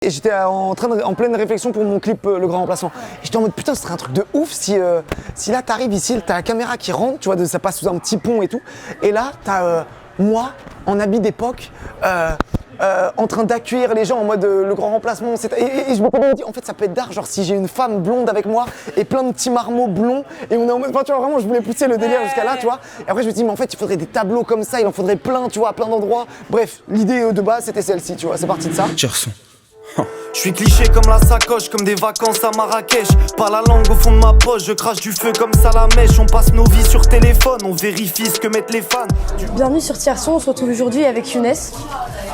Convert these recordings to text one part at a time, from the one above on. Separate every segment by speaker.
Speaker 1: Et j'étais en pleine réflexion pour mon clip Le Grand Remplaçant. J'étais en mode putain, ce serait un truc de ouf si là t'arrives ici, t'as la caméra qui rentre, tu vois, ça passe sous un petit pont et tout. Et là, t'as moi en habit d'époque. En train d'accueillir les gens en mode le grand remplacement. Et je me dis, en fait, ça peut être dark. Genre, si j'ai une femme blonde avec moi et plein de petits marmots blonds, et on est en mode, enfin, tu vois, vraiment, je voulais pousser le délire jusqu'à là, tu vois. Et après, je me dis, mais en fait, il faudrait des tableaux comme ça, il en faudrait plein, tu vois, à plein d'endroits. Bref, l'idée de base, c'était celle-ci, tu vois, c'est parti de ça.
Speaker 2: Gerson.
Speaker 3: Je suis cliché comme la sacoche, comme des vacances à Marrakech. Pas la langue au fond de ma poche, je crache du feu comme ça la mèche. On passe nos vies sur téléphone, on vérifie ce que mettent les fans.
Speaker 4: Bienvenue sur Tierson, on se retrouve aujourd'hui avec Younes.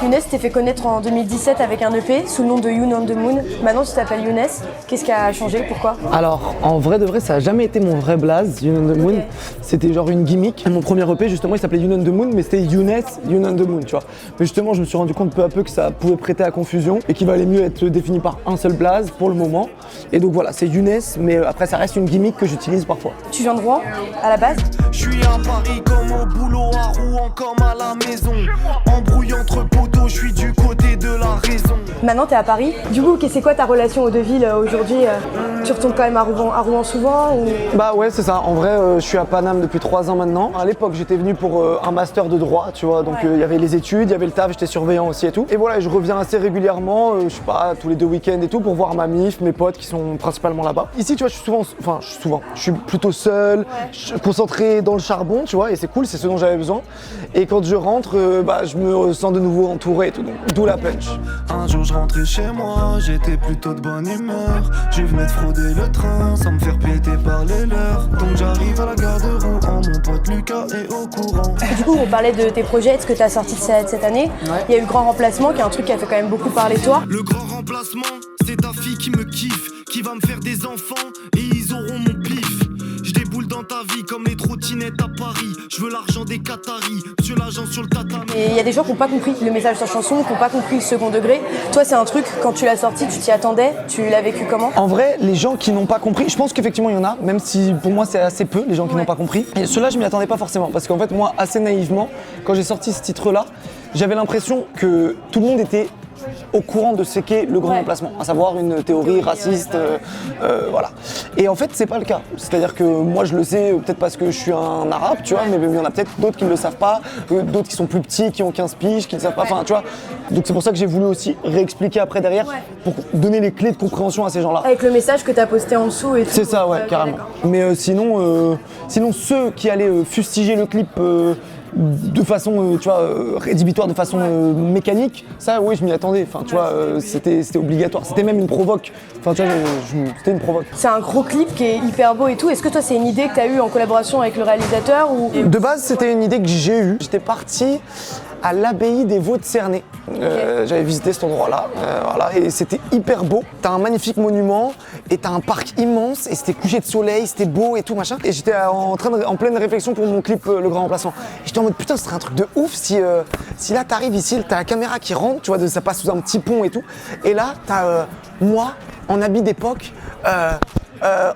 Speaker 4: Younes t'es fait connaître en 2017 avec un EP sous le nom de You on the Moon. Maintenant tu t'appelles Younes. Qu'est-ce qui a changé? Pourquoi?
Speaker 1: Alors, en vrai de vrai, ça a jamais été mon vrai blaze, You on the Moon. C'était genre une gimmick. Mon premier EP, justement, il s'appelait You on the Moon, mais c'était Younes, You on the Moon, tu vois. Mais justement, je me suis rendu compte peu à peu que ça pouvait prêter à confusion et qu'il valait mieux être défini par un seul blaze pour le moment. Et donc voilà, c'est Younes, mais après ça reste une gimmick que j'utilise parfois.
Speaker 4: Tu viens de Rouen à la base?
Speaker 3: Je suis à Paris comme au boulot, à Rouen comme à la maison. Embrouille entre poteaux, je suis du côté de la raison.
Speaker 4: Maintenant t'es à Paris. Du coup, c'est quoi ta relation aux deux villes aujourd'hui? Tu retournes quand même à Rouen souvent ou...
Speaker 1: Bah ouais, c'est ça. En vrai, je suis à Paname depuis 3 ans maintenant. À l'époque, j'étais venu pour un master de droit, tu vois. Donc il y avait les études, il y avait le taf, j'étais surveillant aussi et tout. Et voilà, je reviens assez régulièrement, je sais pas, tous les 2 week-ends et tout, pour voir ma mif, mes potes qui sont principalement là-bas. Ici, tu vois, je suis plutôt seul, concentré dans le charbon, tu vois, et c'est cool, c'est ce dont j'avais besoin. Et quand je rentre, je me sens de nouveau entouré et tout, donc d'où la punch.
Speaker 3: Un jour je rentrais chez moi, j'étais plutôt de bonne humeur. Je venais de frauder le train, sans me faire péter par les leurs. Donc j'arrive à la gare de Rouen, mon pote Lucas est au courant.
Speaker 4: Du coup, on parlait de tes projets, de ce que tu as sorti cette année. Il y a eu le Grand Remplacement, qui est un truc qui a fait quand même beaucoup parler de toi.
Speaker 3: Le grand remplacement, c'est ta fille qui me kiffe, qui va me faire des enfants et ils auront mon pif. Je déboule dans ta vie comme les trottinettes à Paris. Je veux l'argent des Qataris, monsieur l'agent sur le tatami.
Speaker 4: Et il y a des gens qui n'ont pas compris le message de ta chanson, qui n'ont pas compris le second degré. Toi, c'est un truc, quand tu l'as sorti, tu t'y attendais, tu l'as vécu comment?
Speaker 1: En vrai, les gens qui n'ont pas compris, je pense qu'effectivement il y en a, même si pour moi c'est assez peu, les gens qui n'ont pas compris. Et ceux-là, je m'y attendais pas forcément, parce qu'en fait, moi, assez naïvement, quand j'ai sorti ce titre-là, j'avais l'impression que tout le monde était au courant de ce qu'est le grand remplacement, à savoir une théorie raciste, voilà. Et en fait, c'est pas le cas. C'est-à-dire que moi, je le sais peut-être parce que je suis un arabe, tu vois, mais il y en a peut-être d'autres qui ne le savent pas, d'autres qui sont plus petits, qui ont 15 piges, qui ne savent pas, enfin, tu vois. Donc c'est pour ça que j'ai voulu aussi réexpliquer après derrière, pour donner les clés de compréhension à ces gens-là.
Speaker 4: Avec le message que tu as posté en dessous et tout.
Speaker 1: C'est ça, ouais, carrément. Mais sinon, ceux qui allaient fustiger le clip de façon, tu vois, rédhibitoire, de façon mécanique, ça, oui, je m'y attendais. Enfin, tu vois, c'était obligatoire. C'était même une provoque. Enfin, tu vois, c'était une provoque.
Speaker 4: C'est un gros clip qui est hyper beau et tout. Est-ce que toi, c'est une idée que tu as eue en collaboration avec le réalisateur ou...
Speaker 1: De base, c'était une idée que j'ai eue. J'étais parti à l'abbaye des Vaux de Cernay. J'avais visité cet endroit-là, voilà, et c'était hyper beau. T'as un magnifique monument et t'as un parc immense et c'était couché de soleil, c'était beau et tout machin. Et j'étais en pleine réflexion pour mon clip Le Grand Remplaçant. Et j'étais en mode putain, ce serait un truc de ouf si là t'arrives ici, t'as la caméra qui rentre, tu vois, ça passe sous un petit pont et tout. Et là, t'as moi en habit d'époque.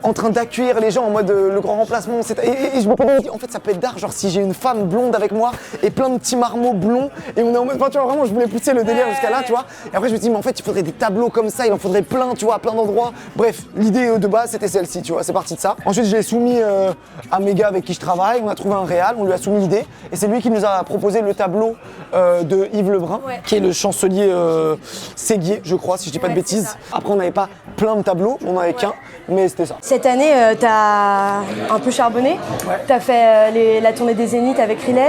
Speaker 1: En train d'accueillir les gens en mode le grand remplacement. Et je me dis, en fait, ça peut être dark. Genre, si j'ai une femme blonde avec moi et plein de petits marmots blonds, et on est en mode, enfin, tu vois, vraiment, je voulais pousser le délire jusqu'à là, tu vois. Et après, je me dis, mais en fait, il faudrait des tableaux comme ça, il en faudrait plein, tu vois, à plein d'endroits. Bref, l'idée de base, c'était celle-ci, tu vois, c'est parti de ça. Ensuite, je l'ai soumis à mes gars avec qui je travaille. On a trouvé un réal, on lui a soumis l'idée. Et c'est lui qui nous a proposé le tableau de Yves Lebrun, qui est le chancelier Séguier, je crois, si je dis pas de bêtises. Après, on n'avait pas plein de tableaux, on n'en avait qu'un, mais c'était ça.
Speaker 4: Cette année, t'as un peu charbonné. T'as fait la tournée des Zéniths avec Riles.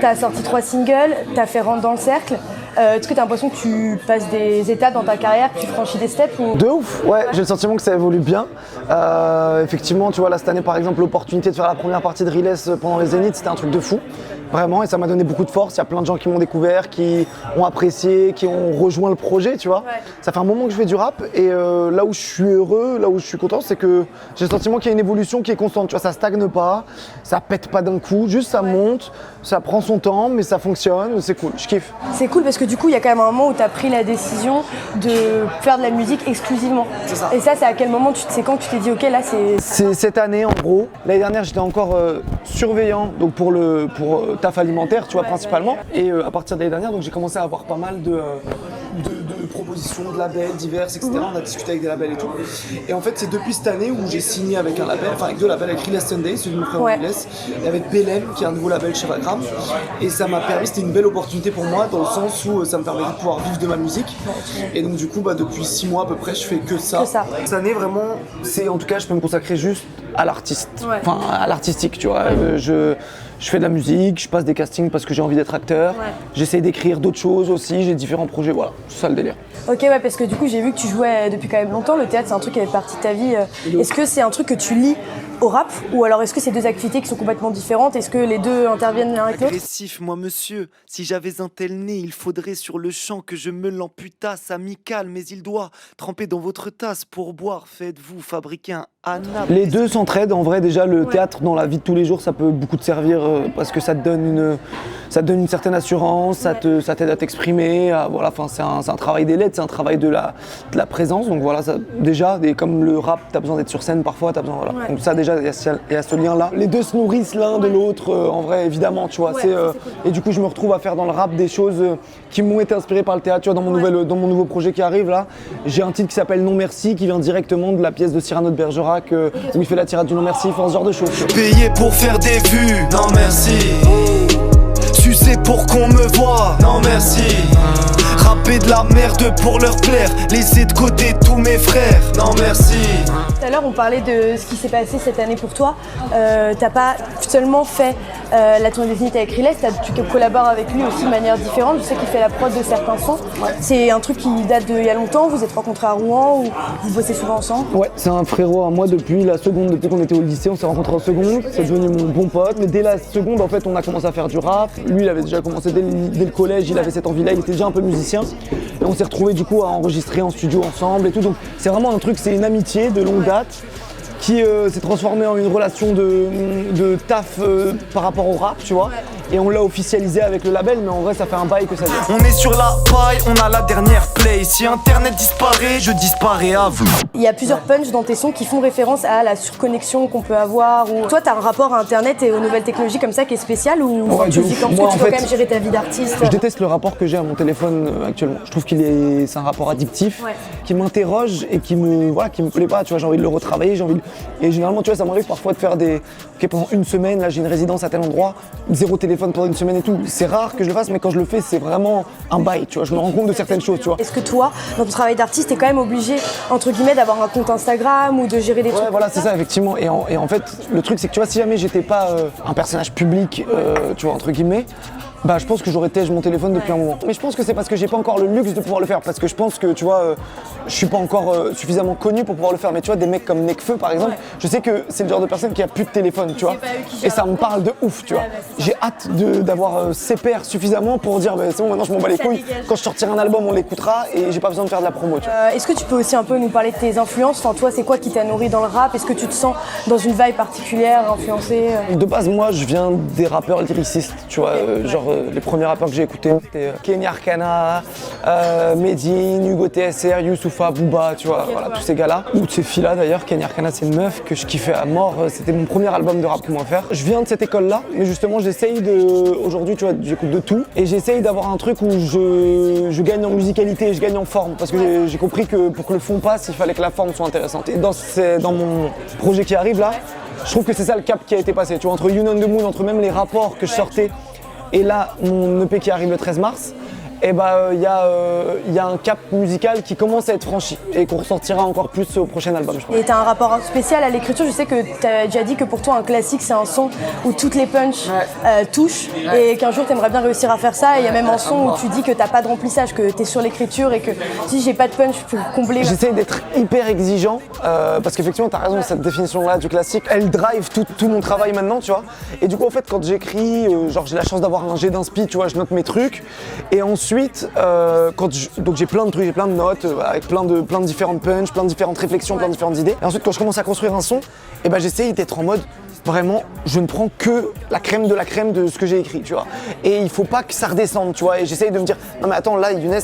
Speaker 4: T'as sorti 3 singles. T'as fait Rentre dans le cercle. Est-ce que t'as l'impression que tu passes des étapes dans ta carrière, que tu franchis des steps ou...
Speaker 1: De ouf, ouais, j'ai le sentiment que ça évolue bien. Effectivement, tu vois, là cette année par exemple, l'opportunité de faire la première partie de Riles pendant les Zéniths, c'était un truc de fou. Vraiment, et ça m'a donné beaucoup de force. Il y a plein de gens qui m'ont découvert, qui ont apprécié, qui ont rejoint le projet, tu vois. Ça fait un moment que je fais du rap et là où je suis heureux, là où je suis content, c'est que j'ai le sentiment qu'il y a une évolution qui est constante. Tu vois, ça stagne pas, ça pète pas d'un coup, juste ça monte, ça prend son temps, mais ça fonctionne, c'est cool, je kiffe.
Speaker 4: C'est cool parce que du coup, il y a quand même un moment où tu as pris la décision de faire de la musique exclusivement.
Speaker 1: C'est ça.
Speaker 4: Et ça, c'est à quel moment, c'est quand tu t'es dit, ok, là, c'est...
Speaker 1: C'est cette année, en gros. L'année dernière, j'étais encore surveillant, donc pour taf alimentaire, tu vois, principalement. Et à partir de l'année dernière, donc j'ai commencé à avoir pas mal de propositions propositions de labels divers, etc. On a discuté avec des labels et tout. Et en fait, c'est depuis cette année où j'ai signé avec un label, enfin avec 2 labels, avec Relais Sunday, celui de mon frère Relais, et avec Belém, qui est un nouveau label chez Vagram. Et ça m'a permis, c'était une belle opportunité pour moi, dans le sens où ça me permettait de pouvoir vivre de ma musique. Et donc du coup, depuis 6 mois à peu près, je fais que ça. Cette année, vraiment, c'est en tout cas, je peux me consacrer juste à l'artiste, enfin à l'artistique, tu vois. Je fais de la musique, je passe des castings parce que j'ai envie d'être acteur. J'essaye d'écrire d'autres choses aussi, j'ai différents projets, voilà, c'est ça le délire.
Speaker 4: Ok, ouais, parce que du coup, j'ai vu que tu jouais depuis quand même longtemps. Le théâtre, c'est un truc qui fait partie de ta vie. Est-ce que c'est un truc que tu lis au rap, ou alors est-ce que c'est 2 activités qui sont complètement différentes? Est-ce que les 2 interviennent l'un avec l'autre?
Speaker 3: Agressif, moi monsieur, si j'avais un tel nez, il faudrait sur le champ que je me l'amputasse amical, mais il doit tremper dans votre tasse pour boire. Faites-vous fabriquer un anap.
Speaker 1: Les 2 s'entraident, en vrai déjà le théâtre dans la vie de tous les jours ça peut beaucoup te servir parce que ça te donne une certaine assurance, ça t'aide à t'exprimer, voilà, c'est un travail des lettres, c'est un travail de la présence, donc voilà, ça, déjà, comme le rap, t'as besoin d'être sur scène parfois, t'as besoin, voilà. Donc ça déjà, il y a ce lien-là. Les 2 se nourrissent l'un de l'autre, en vrai, évidemment, tu vois. Cool. Et du coup, je me retrouve à faire dans le rap des choses qui m'ont été inspirées par le théâtre. Tu vois, dans mon nouveau projet qui arrive là, j'ai un titre qui s'appelle Non Merci, qui vient directement de la pièce de Cyrano de Bergerac, où il fait la tirade du Non Merci, enfin ce genre de choses.
Speaker 3: Payé pour faire des vues, non merci. Sucer pour qu'on me voit, non merci. Rapper de la merde pour leur plaire, laisser de côté tous mes frères, non merci.
Speaker 4: Tout à l'heure, on parlait de ce qui s'est passé cette année pour toi. T'as pas seulement fait la tournée des Zéniths avec Relais, tu collabores avec lui aussi de manière différente. Je sais qu'il fait la prod de certains sons. C'est un truc qui date d'il y a longtemps. Vous êtes rencontrés à Rouen ou vous bossez souvent ensemble?
Speaker 1: Ouais, c'est un frérot à moi depuis la seconde, depuis qu'on était au lycée. On s'est rencontrés en seconde, c'est devenu mon bon pote. Mais dès la seconde, en fait, on a commencé à faire du rap. Lui, il avait déjà commencé dès le collège, il avait cette envie-là, il était déjà un peu musicien. Et on s'est retrouvés du coup à enregistrer en studio ensemble et tout. Donc c'est vraiment un truc, c'est une amitié de longue date qui s'est transformée en une relation de taf par rapport au rap, tu vois. Et on l'a officialisé avec le label, mais en vrai ça fait un bail que ça dure.
Speaker 3: On est sur la paille, on a la dernière play. Si internet disparaît, je disparais à vous.
Speaker 4: Il y a plusieurs punchs dans tes sons qui font référence à la surconnexion qu'on peut avoir. Ou... Toi, t'as un rapport à internet et aux nouvelles technologies comme ça qui est spécial, ou tu te dis qu'en fait, tu dois quand même gérer ta vie d'artiste?
Speaker 1: Je déteste le rapport que j'ai à mon téléphone actuellement. Je trouve c'est un rapport addictif, qui m'interroge et qui me plaît pas. Tu vois, j'ai envie de le retravailler, et généralement, tu vois, ça m'arrive parfois de faire pendant une semaine, là j'ai une résidence à tel endroit, 0 téléphone pendant une semaine et tout. C'est rare que je le fasse, mais quand je le fais, c'est vraiment un bail, tu vois. Je me rends compte de certaines choses, tu vois.
Speaker 4: Est-ce que toi, dans ton travail d'artiste, t'es quand même obligé, entre guillemets, d'avoir un compte Instagram ou de gérer des trucs?
Speaker 1: Ouais, voilà, c'est ça, effectivement. Et en fait, le truc, c'est que tu vois, si jamais j'étais pas un personnage public, tu vois, entre guillemets, bah je pense que j'aurais tège mon téléphone depuis un moment. Mais je pense que c'est parce que j'ai pas encore le luxe de pouvoir le faire, parce que je pense que tu vois, je suis pas encore suffisamment connu pour pouvoir le faire. Mais tu vois, des mecs comme Nekfeu par exemple, je sais que c'est le genre de personne qui a plus de téléphone, tu vois. Et ça me parle de ouf, tu vois. J'ai hâte d'avoir ses pairs suffisamment pour dire bah, c'est bon, maintenant je m'en bats les couilles. Quand je sortirai un album, on l'écoutera et j'ai pas besoin de faire de la promo, tu vois.
Speaker 4: Est-ce que tu peux aussi un peu nous parler de tes influences? Enfin, toi, c'est quoi qui t'a nourri dans le rap? Est-ce que tu te sens dans une vibe particulière, influencé?
Speaker 1: De base, moi, je viens des rappeurs lyricistes, tu vois, les premiers rappeurs que j'ai écoutés, c'était Kenny Arcana, Medine, Hugo TSR, Youssoupha, Booba, tu vois, voilà, tous ces gars-là. Ou ces filles-là d'ailleurs, Kenny Arcana c'est une meuf que je kiffais à mort, c'était mon premier album de rap pour moi faire. Je viens de cette école-là, mais justement j'essaye aujourd'hui tu vois, j'écoute de tout, et j'essaye d'avoir un truc où je gagne en musicalité, je gagne en forme, parce que j'ai compris que pour que le fond passe, il fallait que la forme soit intéressante. Et dans mon projet qui arrive là, je trouve que c'est ça le cap qui a été passé, tu vois, entre You on the Moon, entre même les rapports que je sortais, et là, mon EP qui arrive le 13 mars, et bah il y a un cap musical qui commence à être franchi et qu'on ressortira encore plus au prochain album, je crois.
Speaker 4: Et t'as un rapport spécial à l'écriture. Je sais que t'as déjà dit que pour toi un classique c'est un son où toutes les punches touchent et qu'un jour t'aimerais bien réussir à faire ça. Et il y a même un son où tu dis que t'as pas de remplissage, que t'es sur l'écriture et que si j'ai pas de punch pour combler.
Speaker 1: J'essaie d'être hyper exigeant parce qu'effectivement t'as raison, cette définition-là du classique, elle drive tout mon travail maintenant, tu vois. Et du coup en fait quand j'écris, genre j'ai la chance d'avoir un jet d'inspi, tu vois, je note mes trucs et ensuite donc j'ai plein de trucs, j'ai plein de notes avec plein de différentes punches, plein de différentes réflexions, plein de différentes idées. Et ensuite quand je commence à construire un son, et ben j'essaye d'être en mode vraiment, je ne prends que la crème de ce que j'ai écrit, tu vois. Et il faut pas que ça redescende, tu vois. Et j'essaye de me dire, non mais attends, là, Younes,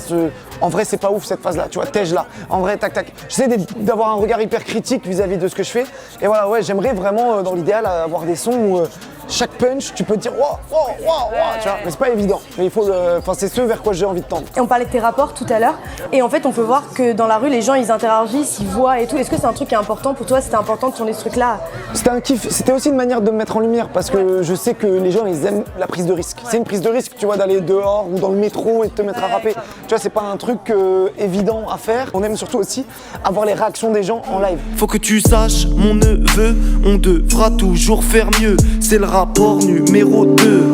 Speaker 1: en vrai, c'est pas ouf cette phase-là, tu vois, tège là. En vrai, tac, tac. J'essaie d'avoir un regard hyper critique vis-à-vis de ce que je fais. Et voilà, ouais, j'aimerais vraiment, dans l'idéal, avoir des sons où chaque punch, tu peux te dire wow, tu vois, mais c'est pas évident. Mais il faut c'est ce vers quoi j'ai envie de tendre.
Speaker 4: Et on parlait de tes rapports tout à l'heure, et en fait on peut voir que dans la rue les gens ils interagissent, ils voient et tout. Est-ce que c'est un truc qui est important pour toi? C'était important de tourner ce truc-là?
Speaker 1: C'était un kiff, c'était aussi une manière de me mettre en lumière parce que je sais que les gens ils aiment la prise de risque. C'est une prise de risque, tu vois, d'aller dehors ou dans le métro et de te mettre à rapper. Tu vois, c'est pas un truc évident à faire. On aime surtout aussi avoir les réactions des gens en live.
Speaker 3: Faut que tu saches, mon neveu, on devra toujours faire mieux. C'est le rapport numéro 2.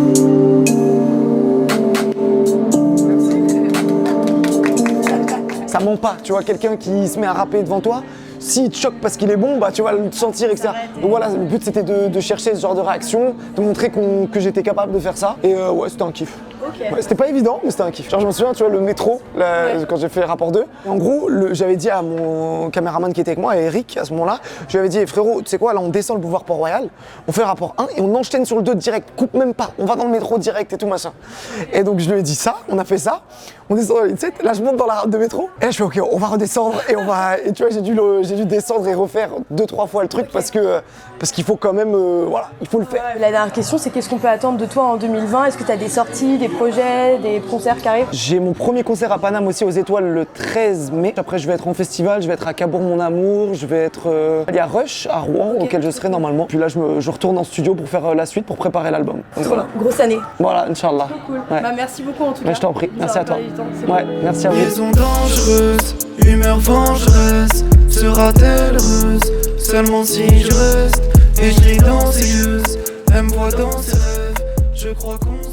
Speaker 1: Ça ment pas, tu vois, quelqu'un qui se met à rapper devant toi, s'il te choque parce qu'il est bon, bah tu vas le sentir, etc. Donc voilà, le but c'était de chercher ce genre de réaction, de montrer que j'étais capable de faire ça. Et ouais, c'était un kiff.
Speaker 4: Okay.
Speaker 1: Ouais, c'était pas évident, mais c'était un kiff. Genre je me souviens, tu vois, le métro, quand j'ai fait Rapport 2, en gros, j'avais dit à mon caméraman qui était avec moi, à Eric, à ce moment-là, je lui avais dit, frérot, tu sais quoi, là on descend le boulevard Port-Royal, on fait Rapport 1 et on enchaîne sur le 2 direct, coupe même pas, on va dans le métro direct et tout machin. Et donc je lui ai dit ça, on a fait ça, on descend dans la ligne 7, là je monte dans la rame de métro, et là je fais ok, on va redescendre et on va. Et tu vois, j'ai dû descendre et refaire 2-3 fois le truc parce qu'il faut quand même, voilà, il faut le faire.
Speaker 4: La dernière question, c'est qu'est-ce qu'on peut attendre de toi en 2020? Est-ce que tu as des sorties, des projets, des concerts qui arrivent?
Speaker 1: J'ai mon premier concert à Paname aussi aux Étoiles le 13 mai. Après, je vais être en festival, je vais être à Cabourg Mon Amour, je vais être il y a Rush à Rouen auquel je serai normalement. Puis là, je retourne en studio pour faire la suite, pour préparer l'album. Donc voilà.
Speaker 4: Grosse année.
Speaker 1: Voilà, Inch'Allah.
Speaker 4: Cool.
Speaker 1: Ouais.
Speaker 4: Bah, merci beaucoup en tout cas.
Speaker 1: Je t'en prie, merci à toi. Ouais, merci à vous.
Speaker 3: Liaison dangereuse, humeur vengeresse. Sera-t-elle heureuse seulement si je reste? Et je ris dans ses yeux, elle me voit dans ses rêves. Je crois qu'on